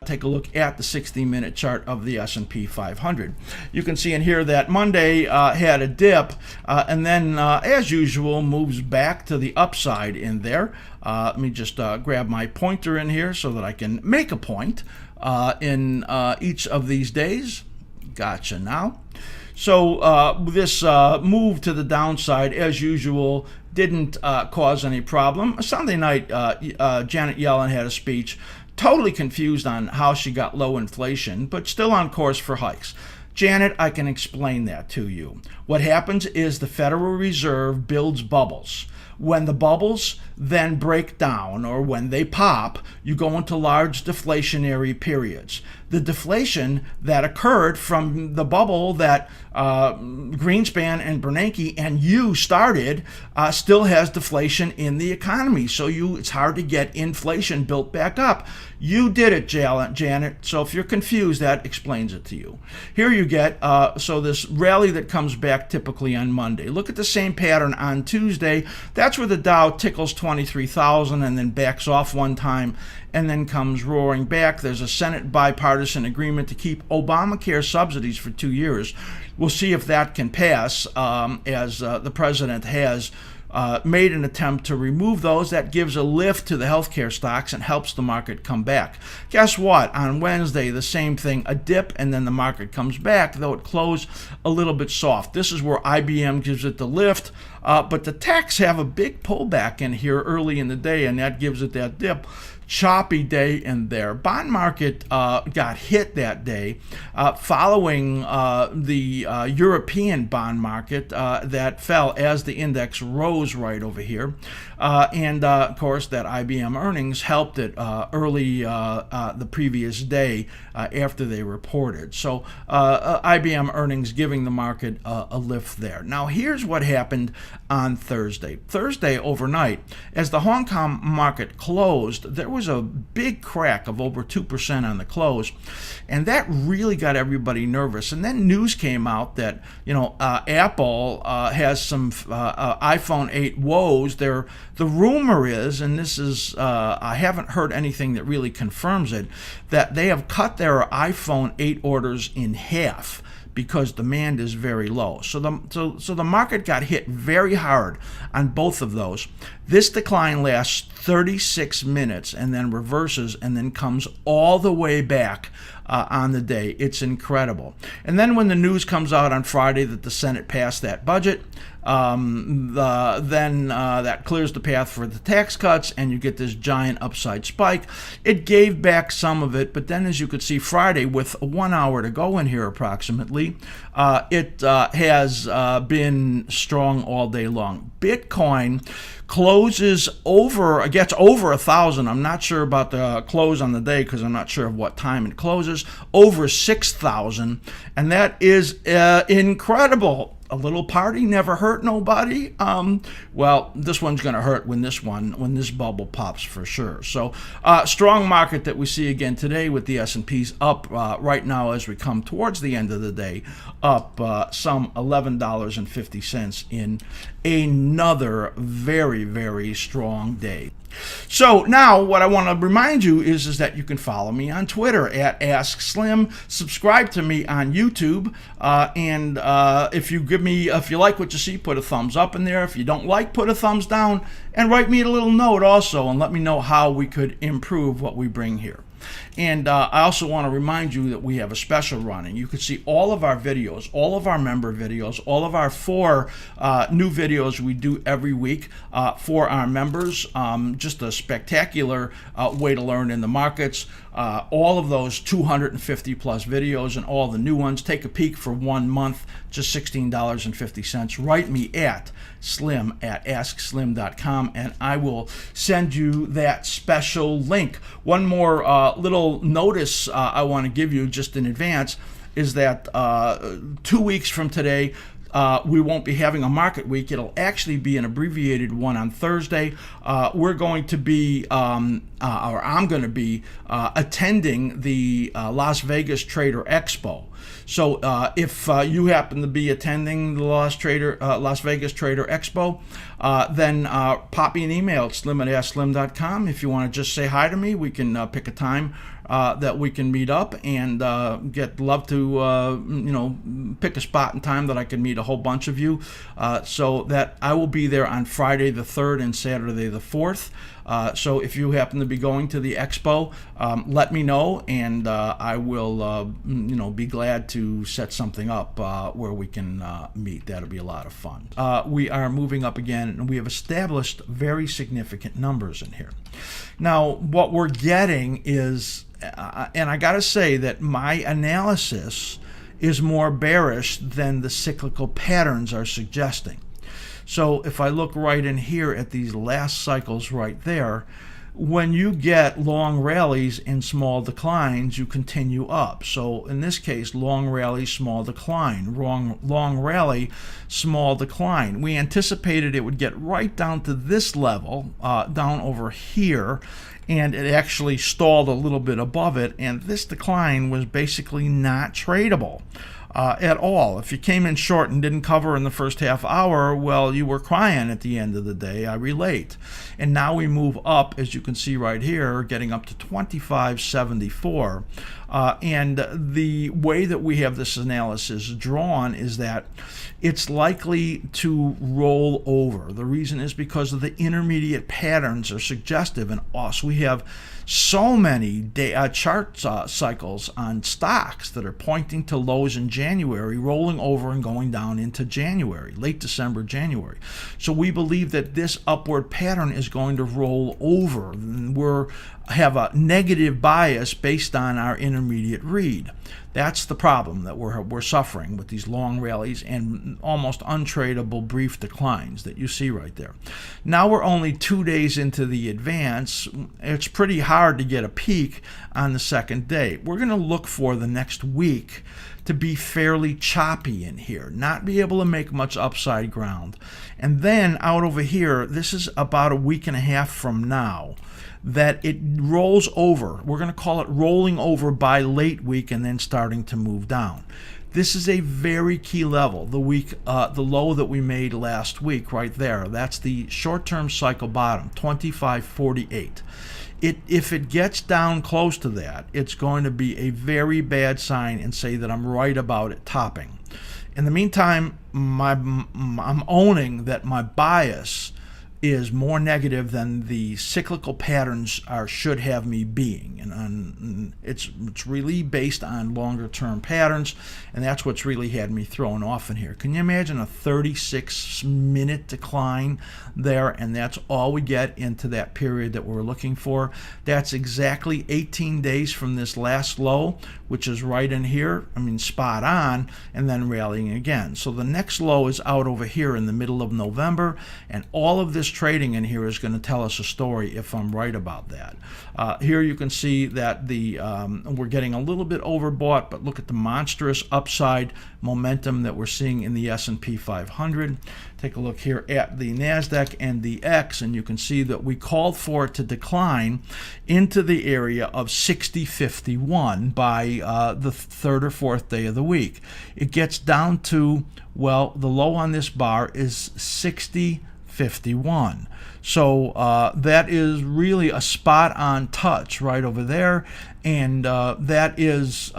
take a look at the 60-minute chart of the S&P 500. You can see in here that Monday had a dip and then, as usual, moves back to the upside in there. Let me just grab my pointer in here so that I can make a point in each of these days. Gotcha now. So this move to the downside, as usual, didn't cause any problem. Sunday night, Janet Yellen had a speech, totally confused on how she got low inflation, but still on course for hikes. Janet, I can explain that to you. What happens is the Federal Reserve builds bubbles. When the bubbles then break down, or when they pop, you go into large deflationary periods. The deflation that occurred from the bubble that Greenspan and Bernanke and you started still has deflation in the economy. So it's hard to get inflation built back up. You did it, Janet. So if you're confused, that explains it to you. Here you get, so this rally that comes back typically on Monday. Look at the same pattern on Tuesday. That's where the Dow tickles 23,000 and then backs off one time and then comes roaring back. There's a Senate bipartisan agreement to keep Obamacare subsidies for 2 years. We'll see if that can pass, as the president has made an attempt to remove those. That gives a lift to the healthcare stocks and helps the market come back. Guess what? On Wednesday, the same thing, a dip, and then the market comes back, though it closed a little bit soft. This is where IBM gives it the lift, but the techs have a big pullback in here early in the day, and that gives it that dip. Choppy day in there. Bond market got hit that day following the European bond market that fell as the index rose right over here. And of course, that IBM earnings helped it early the previous day after they reported. So IBM earnings giving the market a lift there. Now, here's what happened on Thursday. Thursday overnight, as the Hong Kong market closed, there was a big crack of over 2% on the close, and that really got everybody nervous. And then news came out that Apple has some iPhone 8 woes. The rumor is, and this is I haven't heard anything that really confirms it, that they have cut their iPhone 8 orders in half because demand is very low. So the market got hit very hard on both of those. This decline lasts 36 minutes and then reverses and then comes all the way back on the day. It's incredible. And then when the news comes out on Friday that the Senate passed that budget, then that clears the path for the tax cuts, and you get this giant upside spike. It gave back some of it, but then, as you could see, Friday, with 1 hour to go in here approximately, it has been strong all day long. Bitcoin closes gets over 1,000. I'm not sure about the close on the day because I'm not sure of what time it closes. Over 6,000, and that is incredible. A little party never hurt nobody. Well, this one's going to hurt when this bubble pops for sure. So strong market that we see again today with the S&Ps up right now as we come towards the end of the day, up some $11.50 in another very, very strong day. So now what I want to remind you is that you can follow me on Twitter at AskSlim, subscribe to me on YouTube, and if you like what you see, put a thumbs up in there. If you don't like, put a thumbs down, and write me a little note also and let me know how we could improve what we bring here. And I also want to remind you that we have a special running. You can see all of our videos, all of our member videos, all of our 4 new videos we do every week for our members. Just a spectacular way to learn in the markets. All of those 250 plus videos and all the new ones. Take a peek for 1 month, just $16.50. Write me at slim@askslim.com and I will send you that special link. One more little notice I want to give you just in advance is that 2 weeks from today, we won't be having a market week. It'll actually be an abbreviated one on Thursday. We're going to be, or I'm going to be, attending the Las Vegas Trader Expo. So if you happen to be attending the Las Vegas Trader Expo, then pop me an email at slim@slim.com. If you want to just say hi to me, we can pick a time that we can meet up, and love to pick a spot and time that I can meet a whole bunch of you, so that I will be there on Friday the 3rd and Saturday the 4th. So if you happen to be going to the expo, let me know, and I will be glad to set something up where we can meet. That'll be a lot of fun. We are moving up again, and we have established very significant numbers in here. Now, what we're getting is, and I got to say that my analysis is more bearish than the cyclical patterns are suggesting. So if I look right in here at these last cycles right there, when you get long rallies and small declines, you continue up. So in this case, long rally, small decline, long rally, small decline. We anticipated it would get right down to this level, down over here, and it actually stalled a little bit above it, and this decline was basically not tradable at all. If you came in short and didn't cover in the first half hour, well, you were crying at the end of the day, I relate. And now we move up, as you can see right here, getting up to 25.74. And the way that we have this analysis drawn is that it's likely to roll over. The reason is because of the intermediate patterns are suggestive, and also we have so many chart cycles on stocks that are pointing to lows in January, rolling over and going down into January, late December, January. So we believe that this upward pattern is going to roll over. We have a negative bias based on our intermediate read. That's the problem that we're suffering with these long rallies and almost untradeable brief declines that you see right there. Now we're only 2 days into the advance. It's pretty hard to get a peak on the second day. We're going to look for the next week to be fairly choppy in here, not be able to make much upside ground. And then out over here, this is about a week and a half from now, that it rolls over. We're going to call it rolling over by late week and then starting to move down. This is a very key level, the low that we made last week right there. That's the short-term cycle bottom, 25.48. If it gets down close to that, it's going to be a very bad sign and say that I'm right about it topping. In the meantime, I'm owning that my bias is more negative than the cyclical patterns should have me being, and it's really based on longer term patterns, and that's what's really had me thrown off in here. Can you imagine a 36-minute decline there, and that's all we get into that period that we're looking for? That's exactly 18 days from this last low, which is right in here, spot on, and then rallying again. So the next low is out over here in the middle of November, and all of this trading in here is going to tell us a story if I'm right about that. Here you can see that we're getting a little bit overbought, but look at the monstrous upside momentum that we're seeing in the S&P 500. Take a look here at the NASDAQ and the X, and you can see that we called for it to decline into the area of 60.51 by the third or fourth day of the week. It gets down to, well, the low on this bar is 60.51. So that is really a spot on touch right over there, and that is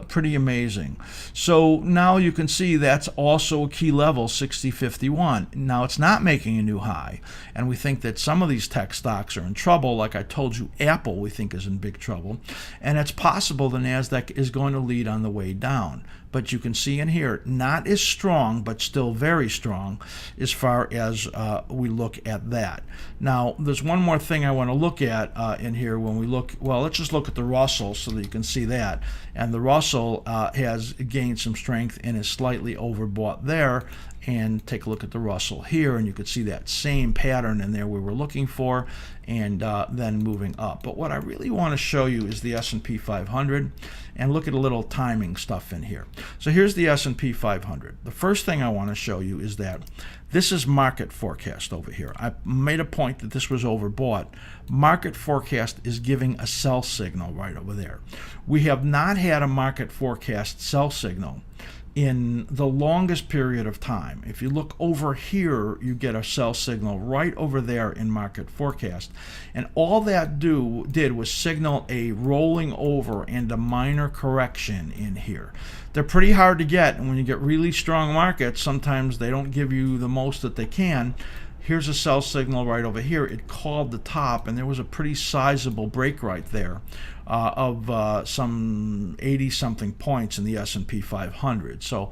pretty amazing. So now you can see that's also a key level, 60.51. Now it's not making a new high, and we think that some of these tech stocks are in trouble. Like I told you, Apple we think is in big trouble, and it's possible the NASDAQ is going to lead on the way down. But you can see in here, not as strong, but still very strong as far as we look at that. Now, there's one more thing I want to look at in here when we look. Well, let's just look at the Russell so that you can see that. And the Russell has gained some strength and is slightly overbought there. and take a look at the Russell here, and you could see that same pattern in there we were looking for, and then moving up. But what I really want to show you is the S&P 500, and look at a little timing stuff in here. So here's the S&P 500. The first thing I want to show you is that this is market forecast over here. I made a point that this was overbought. Market forecast is giving a sell signal right over there. We have not had a market forecast sell signal in the longest period of time. If you look over here, you get a sell signal right over there in market forecast. And all that did was signal a rolling over and a minor correction in here. They're pretty hard to get, and when you get really strong markets, sometimes they don't give you the most that they can. Here's a sell signal right over here. It called the top, and there was a pretty sizable break right there of some 80-something points in the S&P 500. So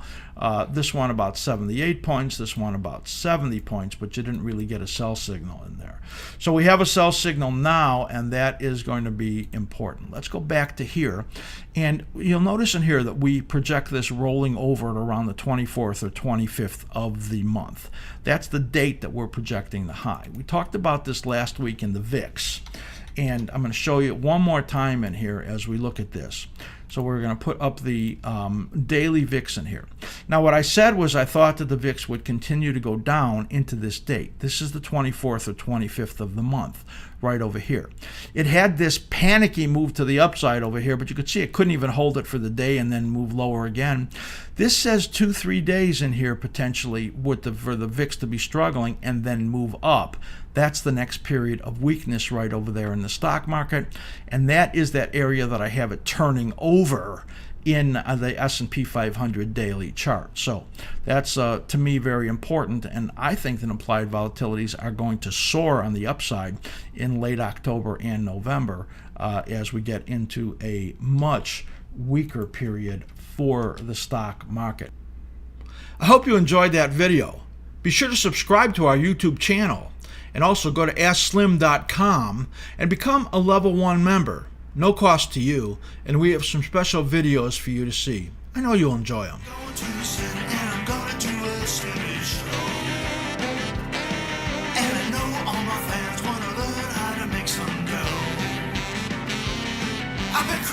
this one about 78 points, this one about 70 points, but you didn't really get a sell signal in there. So we have a sell signal now, and that is going to be important. Let's go back to here, and you'll notice in here that we project this rolling over at around the 24th or 25th of the month. That's the date that we're projecting the high. We talked about this last week in the VIX. And I'm going to show you one more time in here as we look at this. So we're going to put up the daily VIX in here. Now what I said was I thought that the VIX would continue to go down into this date. This is the 24th or 25th of the month, right over here. It had this panicky move to the upside over here, but you could see it couldn't even hold it for the day and then move lower again. This says 2-3 days in here potentially for the VIX to be struggling and then move up. That's the next period of weakness right over there in the stock market, and that is that area that I have it turning over in the S&P 500 daily chart. So that's to me very important, and I think that implied volatilities are going to soar on the upside in late October and November as we get into a much weaker period for the stock market. I hope you enjoyed that video. Be sure to subscribe to our YouTube channel, and also go to AskSlim.com and become a Level 1 member. No cost to you, and we have some special videos for you to see. I know you'll enjoy them. I've been